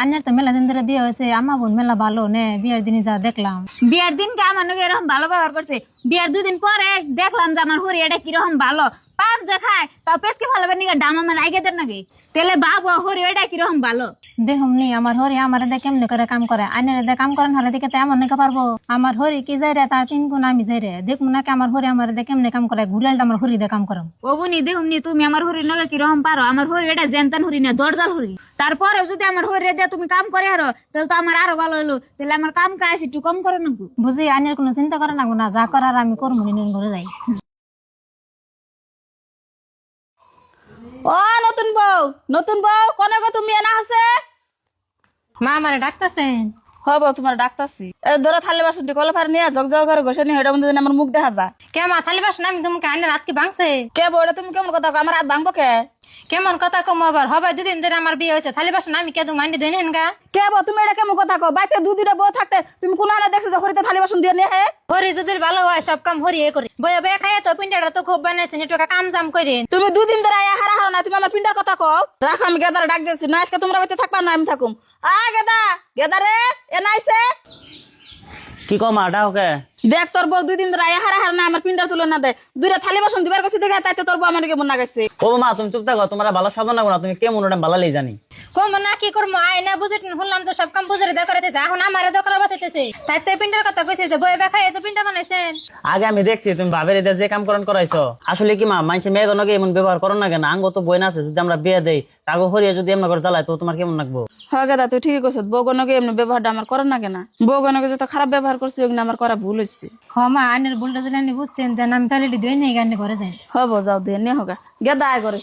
আন্যার তো মেলা দিন ধরে বিয়ে হয়েছে, আমা বোন মেলা ভালো নে, বিয়ের দিনই যা দেখলাম। বিয়ের দিনকে আমার নাকি এরকম ভালো ব্যবহার করছে, বিয়ের 2 দিন পরে দেখলাম যে আমার হরি এটা কিরকম ভালো পাপ যে খায় তাও পেসকে ফেলাবার নিকে ডাম আমার আগে দেন নাকি, তাহলে বাবু হরি এটা কিরকম ভালো। দেখুন নি আমার হরি আমার দে কেমনে করে কাম করে, আইনের দে কাম করেন হলে দিকে তো এমন নাকি পারবো। আমার হরি কি যাই রে তার 3 গুণ আমি যাই রে, দেখুন নাকি আমার হরি আমার দে কেমনে কাম করে, ঘুরালটা আমার হরি দে কাম করো। ও বুনি দেখুমনি তুমি আমার হরির লগে কিরকম পারো, আমার হরি এটা জেনতান হরি না দরজাল হরি, তারপরেও যদি আমার হরি দিয়ে তুমি কাম করে হারো তাহলে তো আমার আরো ভালো হলো, তাহলে আমার কাম কাজ একটু কম করে নাকবো। বুঝি আইনের কোনো চিন্তা করে না, না যা করার আমি করবো নি, ঘরে যাই। ও নতুন বউ কোনে গো তুমি এনা আছে? মা আমারে ডাকতেছেন। হব তোমার ডাকতাছি। এ ধরো থালি বাসনটি কলে ফার নিয়ে জগ জগ করে ঘষে নিয়ে হেটার মধ্যে যেন আমার মুখ দেখা যায়। কে মা থালি বাস না, আমি তোমাকে আইনের রাত কি ভাঙছে? কে বউ এটা তুমি কেমন কথা কও? আমার হাত ভাঙবো কে? কেমন কথা কম আবার, হবে 2 দিন ধরে আমার বিয়ে হয়েছে, থালি বাস না আমি কে তুমি আইনি দইনেন গা। কে বউ তুমি এটা কেমন কথা কও? বাইতে 2 দুইটা বউ থাকতে তুমি কোন আনা দেখছো যে হরিতে থালি বাসন দিয়ে নিয়ে হে? হরি যদি ভালো হয় সব কাম হরি করে, বয়ে বয়ে খাই তো পিন্ডাটা তো খুব বানাইছেন, একটু কাম জাম করেন। তুমি 2 দিন ধরে আয়া হারা হারা না, তুমি আমার পিন্ডার কথা কও। রাখো আমি গেদারে ডাক দিয়েছি, না আজকে তোমরা বাইতে থাকবা না আমি থাকুম। গেদা রে এ নাইছে কি কম আটা ওকে দেখ তোর বউ 2 দিন ধরে আয়া হারা হারা না আমার পিন্ডার তুলে না দেয়, 2টা থালি বাসন দিবার কাছে দেখে তাইতে তোর বউ আমার কেমন না গেছে। ও মা তুমি চুপ থাকো, তোমার ভালো সাজান না তুমি কেমন ওটা ভালো জানি। কম না কি করবো, আয়না বুঝেট শুনলাম তো সব কাম বুঝে দে করেছে, এখন আমার দোকান বাঁচাইতেছে, তাই তো পিন্ডার কথা কইছে যে বয়ে বেখাই তো পিন্ডা বানাইছেন। আগে আমি দেখছি তুমি ভাবের এদের যে কাম করন করাইছো, আসলে কি মা মানুষে মেয়েগণকে এমন ব্যবহার করো না কেন? আঙ্গ তো বই না আছে, যদি আমরা বিয়ে দেই তাকে হরিয়ে যদি এমন করে জ্বালায় তো তোমার কেমন লাগবো? হ্যাঁ গেদা তুই ঠিকই কইছ, বউগণকে এমনি ব্যবহারটা আমার করেন না কেন? বউগণকে যত খারাপ ব্যবহার করছি ওগুলো আমার করা ভুল হয়েছে। মা আইনের ভুলটা যদি বুঝছেন যে আমি তাহলে দই নেই গান্ডে ঘরে যাই। হব যাও দিয়ে নিয়ে হোক গেদা আয় করে।